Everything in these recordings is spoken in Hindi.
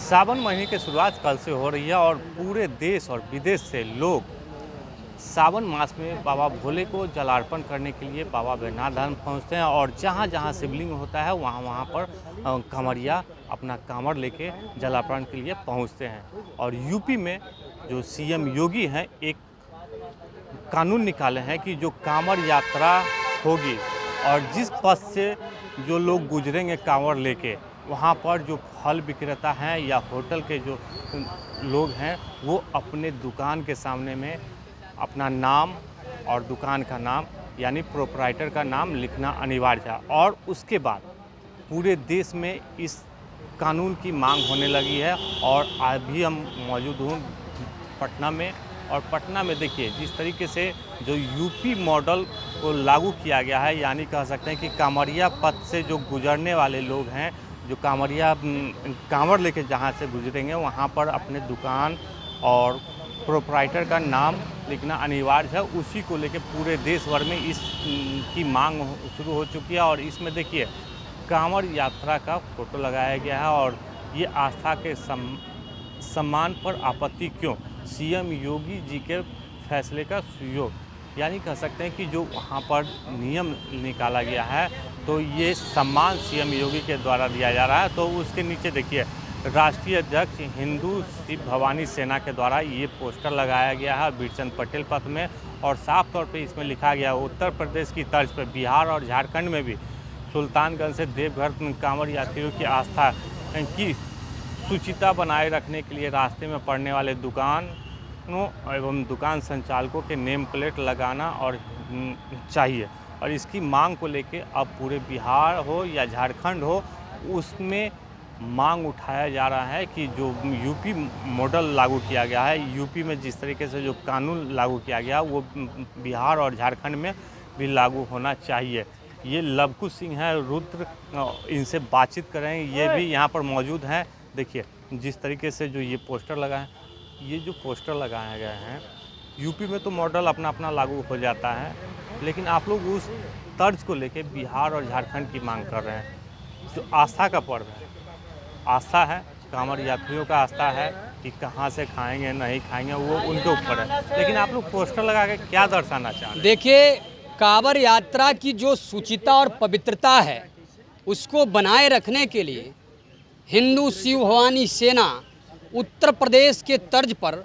सावन महीने की शुरुआत कल से हो रही है और पूरे देश और विदेश से लोग सावन मास में बाबा भोले को जलार्पण करने के लिए बाबा बैद्यनाथ धाम पहुंचते हैं और जहां जहां शिवलिंग होता है वहां पर कांवरिया अपना कांवर लेके जलार्पण के लिए पहुंचते हैं। और यूपी में जो सीएम योगी हैं एक कानून निकाले हैं कि जो कांवर यात्रा होगी और जिस पथ से जो लोग गुजरेंगे कांवर लेके वहाँ पर जो फल विक्रेता हैं या होटल के जो लोग हैं वो अपने दुकान के सामने में अपना नाम और दुकान का नाम यानी प्रोप्राइटर का नाम लिखना अनिवार्य है। और उसके बाद पूरे देश में इस कानून की मांग होने लगी है। और अभी हम मौजूद हूँ पटना में और पटना में देखिए जिस तरीके से जो यूपी मॉडल को लागू किया गया है, यानी कह सकते हैं कि कांवरिया पथ से जो गुजरने वाले लोग हैं, जो कांवरिया कांवर लेके जहाँ से गुजरेंगे वहाँ पर अपने दुकान और प्रोप्राइटर का नाम लिखना अनिवार्य है। उसी को लेके पूरे देश भर में इस की मांग शुरू हो चुकी है। और इसमें देखिए कांवर यात्रा का फोटो लगाया गया है और ये आस्था के सम्मान पर आपत्ति क्यों, सीएम योगी जी के फैसले का सुयोग, यानी कह सकते हैं कि जो वहाँ पर नियम निकाला गया है तो ये सम्मान सीएम योगी के द्वारा दिया जा रहा है। तो उसके नीचे देखिए राष्ट्रीय अध्यक्ष हिंदू शिव भवानी सेना के द्वारा ये पोस्टर लगाया गया है बीरचंद पटेल पथ में। और साफ तौर पे इसमें लिखा गया है उत्तर प्रदेश की तर्ज पर बिहार और झारखंड में भी सुल्तानगंज से देवघर कांवर यात्रियों की आस्था की शुचिता बनाए रखने के लिए रास्ते में पड़ने वाले दुकानों एवं दुकान संचालकों के नेम प्लेट लगाना और चाहिए। और इसकी मांग को लेके अब पूरे बिहार हो या झारखंड हो उसमें मांग उठाया जा रहा है कि जो यूपी मॉडल लागू किया गया है, यूपी में जिस तरीके से जो कानून लागू किया गया वो बिहार और झारखंड में भी लागू होना चाहिए। ये लवकुश सिंह है रुद्र, इनसे बातचीत करें, ये भी यहाँ पर मौजूद हैं। देखिए जिस तरीके से जो ये पोस्टर लगा है, ये जो पोस्टर लगाया गया है यूपी में तो मॉडल अपना अपना लागू हो जाता है, लेकिन आप लोग उस तर्ज को लेके बिहार और झारखंड की मांग कर रहे हैं। जो आस्था का पर्व है, आस्था है, कांवर यात्रियों का आस्था है कि कहाँ से खाएंगे नहीं खाएंगे वो उनके ऊपर है, लेकिन आप लोग पोस्टर लगा के क्या दर्शाना चाह रहे हैं? देखिए कांवर यात्रा की जो शुचिता और पवित्रता है उसको बनाए रखने के लिए हिंदू शिव भवानी सेना उत्तर प्रदेश के तर्ज पर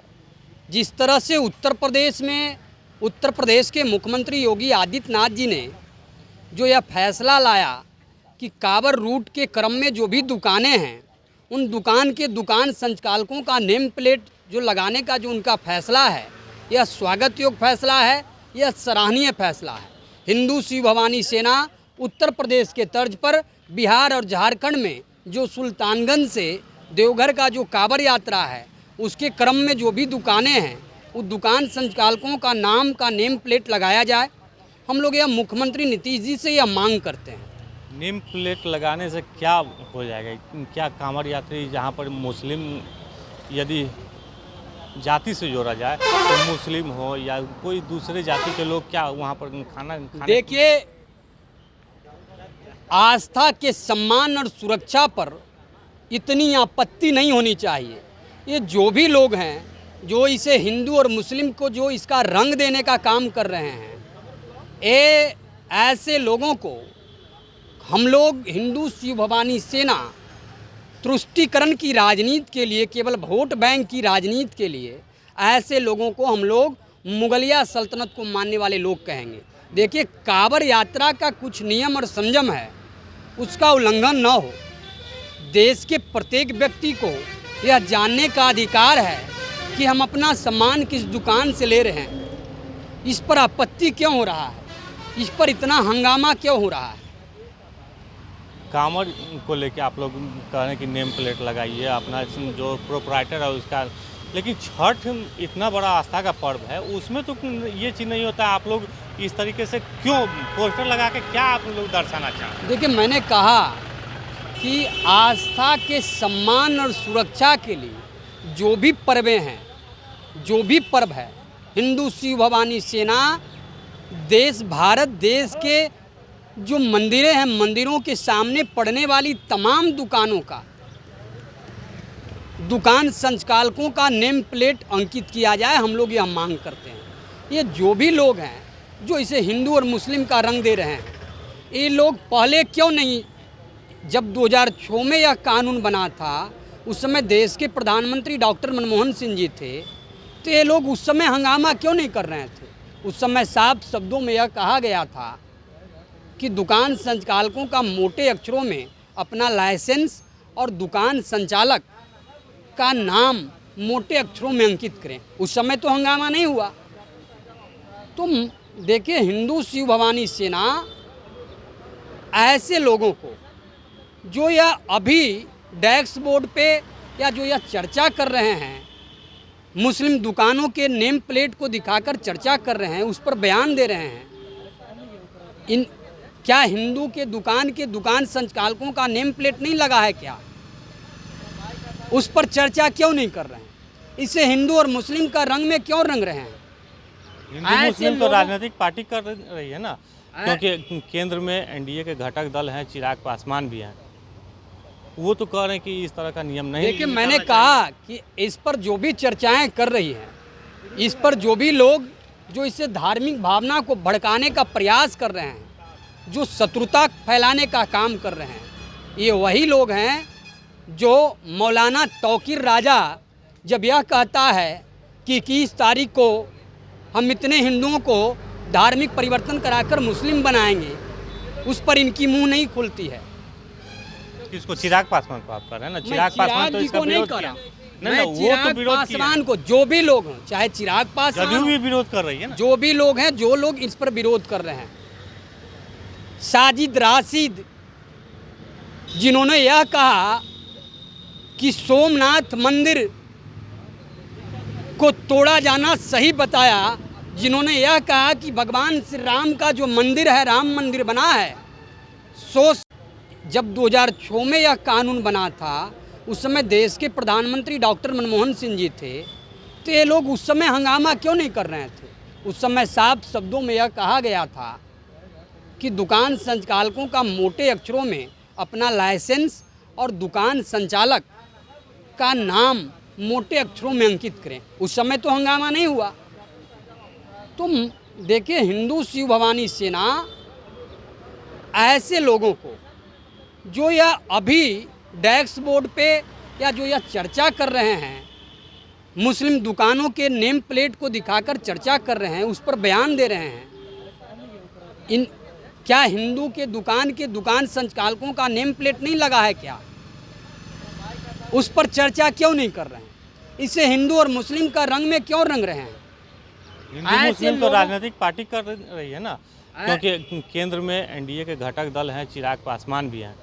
जिस तरह से उत्तर प्रदेश के मुख्यमंत्री योगी आदित्यनाथ जी ने जो यह फैसला लाया कि कांवर रूट के क्रम में जो भी दुकानें हैं उन दुकान संचालकों का नेम प्लेट जो लगाने का जो उनका फैसला है, यह स्वागत योग्य फैसला है, यह सराहनीय फैसला है। हिंदू शिव भवानी सेना उत्तर प्रदेश के तर्ज पर बिहार और झारखंड में जो सुल्तानगंज से देवघर का जो कांवर यात्रा है उसके क्रम में जो भी दुकानें हैं उस दुकान संचालकों का नाम का नेम प्लेट लगाया जाए। हम लोग यह मुख्यमंत्री नीतीश जी से यह मांग करते हैं। नेम प्लेट लगाने से क्या हो जाएगा? क्या कांवर यात्री जहाँ पर मुस्लिम यदि जाति से जोड़ा जाए तो मुस्लिम हो या कोई दूसरे जाति के लोग क्या वहाँ पर खाना देखिए आस्था के सम्मान और सुरक्षा पर इतनी आपत्ति नहीं होनी चाहिए। ये जो भी लोग हैं जो इसे हिंदू और मुस्लिम को जो इसका रंग देने का काम कर रहे हैं, ये ऐसे लोगों को हम लोग हिंदू शिव भवानी सेना तुष्टीकरण की राजनीति के लिए, केवल वोट बैंक की राजनीति के लिए ऐसे लोगों को हम लोग मुगलिया सल्तनत को मानने वाले लोग कहेंगे। देखिए कांवर यात्रा का कुछ नियम और संयम है, उसका उल्लंघन न हो। देश के प्रत्येक व्यक्ति को यह जानने का अधिकार है कि हम अपना सामान किस दुकान से ले रहे हैं। इस पर आपत्ति क्यों हो रहा है, इस पर इतना हंगामा क्यों हो रहा है? कांवर को लेके आप लोग कह रहे हैं कि नेम प्लेट लगाइए अपना जो प्रोप्राइटर है उसका, लेकिन छठ इतना बड़ा आस्था का पर्व है उसमें तो ये चीज़ नहीं होता। आप लोग इस तरीके से क्यों पोस्टर लगा के क्या आप लोग दर्शाना चाहते हैं? देखिए मैंने कहा कि आस्था के सम्मान और सुरक्षा के लिए जो भी पर्वें हैं, जो भी पर्व है, हिंदू शिव भवानी सेना भारत देश के जो मंदिरें हैं, मंदिरों के सामने पड़ने वाली तमाम दुकानों का दुकान संचालकों का नेम प्लेट अंकित किया जाए, हम लोग यह मांग करते हैं। ये जो भी लोग हैं जो इसे हिंदू और मुस्लिम का रंग दे रहे हैं, ये लोग पहले क्यों नहीं, जब 2006 में यह कानून बना था उस समय देश के प्रधानमंत्री डॉक्टर मनमोहन सिंह जी थे, तो ये लोग उस समय हंगामा क्यों नहीं कर रहे थे? उस समय साफ शब्दों में यह कहा गया था कि दुकान संचालकों का मोटे अक्षरों में अपना लाइसेंस और दुकान संचालक का नाम मोटे अक्षरों में अंकित करें। उस समय तो हंगामा नहीं हुआ। तो देखिए, हिंदू शिव भवानी सेना ऐसे लोगों को जो यह अभी डैशबोर्ड पे या जो यह चर्चा कर रहे हैं, मुस्लिम दुकानों के नेम प्लेट को दिखाकर चर्चा कर रहे हैं, उस पर बयान दे रहे हैं, क्या हिंदू के दुकान संचालकों का नेम प्लेट नहीं लगा है क्या? उस पर चर्चा क्यों नहीं कर रहे हैं? इसे हिंदू और मुस्लिम का रंग में क्यों रंग रहे हैं? हिंदू मुस्लिम तो राजनीतिक पार्टी कर रही है ना, क्योंकि केंद्र में एनडीए के घटक दल हैं, चिराग पासवान भी हैं, वो तो कह रहे हैं कि इस तरह का नियम नहीं। देखिए, मैंने कहा कि इस पर जो भी चर्चाएं कर रही हैं, इस पर जो भी लोग जो इससे धार्मिक भावना को भड़काने का प्रयास कर रहे हैं, जो शत्रुता फैलाने का काम कर रहे हैं, ये वही लोग हैं जो मौलाना तौकीर राजा जब यह कहता है कि 21 तारीख को हम इतने हिंदुओं को धार्मिक परिवर्तन कराकर मुस्लिम बनाएंगे, उस पर इनकी मुंह नहीं खुलती है। इसको चिराग पासवान को आप कर रहे हैं ना? चिराग पासवान तो इसका विरोध किया। नहीं, वो तो विरोध पासवान को, जो भी लोग हैं, चाहे चिराग पासवान, जदयू भी विरोध कर रही है ना, जो भी लोग हैं, जो लोग इस पर विरोध कर रहे हैं, साजिद राशिद जिन्होंने यह कहा कि सोमनाथ मंदिर को तोड़ा जाना सही बताया, जिन्होंने यह कहा कि भगवान श्री राम का जो मंदिर है, राम मंदिर बना है, जब 2006 में यह कानून बना था उस समय देश के प्रधानमंत्री डॉक्टर मनमोहन सिंह जी थे, तो ये लोग उस समय हंगामा क्यों नहीं कर रहे थे? उस समय साफ शब्दों में यह कहा गया था कि दुकान संचालकों का मोटे अक्षरों में अपना लाइसेंस और दुकान संचालक का नाम मोटे अक्षरों में अंकित करें। उस समय तो हंगामा नहीं हुआ। तो देखिए, हिंदू शिव भवानी सेना ऐसे लोगों को जो यह अभी डैशबोर्ड पे या जो यह चर्चा कर रहे हैं, मुस्लिम दुकानों के नेम प्लेट को दिखाकर चर्चा कर रहे हैं, उस पर बयान दे रहे हैं, क्या हिंदू के दुकान संचालकों का नेम प्लेट नहीं लगा है क्या? उस पर चर्चा क्यों नहीं कर रहे हैं? इसे हिंदू और मुस्लिम का रंग में क्यों रंग रहे हैं? हिंदू मुस्लिम तो राजनीतिक पार्टी कर रही है ना, क्योंकि केंद्र में एनडीए के घटक दल हैं, चिराग पासवान भी हैं,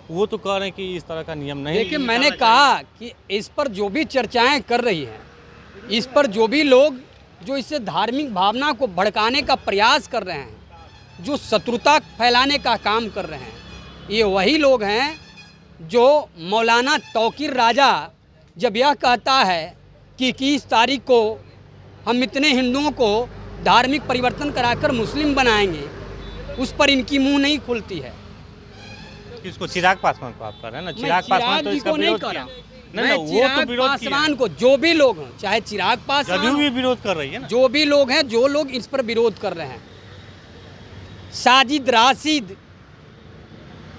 वो तो कह रहे हैं कि इस तरह का नियम नहीं। देखिए, मैंने कहा कि इस पर जो भी चर्चाएं कर रही हैं, इस पर जो भी लोग जो इससे धार्मिक भावना को भड़काने का प्रयास कर रहे हैं, जो शत्रुता फैलाने का काम कर रहे हैं, ये वही लोग हैं जो मौलाना तौकीर राजा जब यह कहता है कि 21 तारीख को हम इतने हिंदुओं को धार्मिक परिवर्तन कराकर मुस्लिम बनाएंगे, उस पर इनकी मुंह नहीं खुलती है। इसको चिराग पासवान को आप कर रहे हैं ना? चिराग पासवान तो इसका विरोध किया। नहीं, वो तो विरोध पासवान को, जो भी लोग हैं, चाहे चिराग पासवान, जदयू भी विरोध कर रही है ना, जो भी लोग हैं, जो लोग इस पर विरोध कर रहे हैं, साजिद राशिद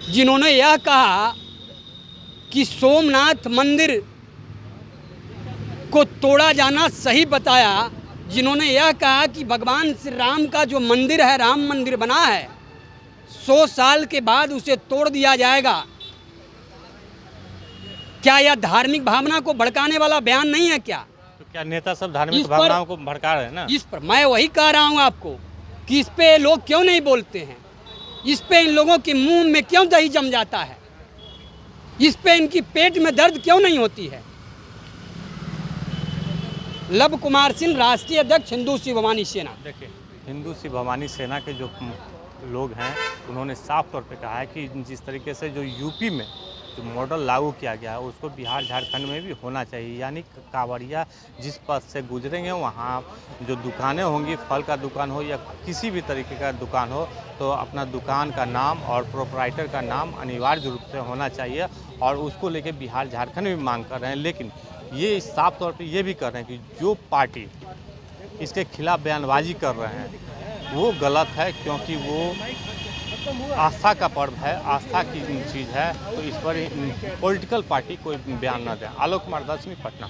जिन्होंने यह कहा कि सोमनाथ मंदिर को तोड़ा जाना सही बताया, जिन्होंने यह कहा कि भगवान श्री राम का जो मंदिर है, राम मंदिर बना है, 100 साल के बाद उसे तोड़ दिया जाएगा, क्या यह धार्मिक भावना को भड़काने वाला बयान नहीं है क्या? तो क्या नेता सब धार्मिक भावनाओं को भड़का रहे हैं ना? इस पर मैं वही कह रहा हूं आपको कि इस पे लोग क्यों नहीं बोलते हैं? इस पे इन लोगों के मुंह में क्यों दही जम जाता है? इस पे इनकी पेट में दर्द क्यों नहीं होती है? लव कुमार सिंह, राष्ट्रीय अध्यक्ष, हिंदू शिव भवानी सेना। देखिए, हिंदू शिव भवानी सेना के जो लोग हैं, उन्होंने साफ तौर पे कहा है कि जिस तरीके से जो यूपी में जो मॉडल लागू किया गया है उसको बिहार झारखंड में भी होना चाहिए। यानी कांवड़िया जिस पथ से गुजरेंगे वहाँ जो दुकानें होंगी, फल का दुकान हो या किसी भी तरीके का दुकान हो, तो अपना दुकान का नाम और प्रोपराइटर का नाम अनिवार्य रूप से होना चाहिए। और उसको लेके बिहार झारखंड भी मांग कर रहे हैं। लेकिन ये साफ तौर पे ये भी कर रहे हैं कि जो पार्टी इसके खिलाफ बयानबाजी कर रहे हैं वो गलत है, क्योंकि वो आस्था का पर्व है, आस्था की चीज़ है। तो इस पर पॉलिटिकल पार्टी कोई बयान न दें। आलोक कुमार दसवीं, पटना।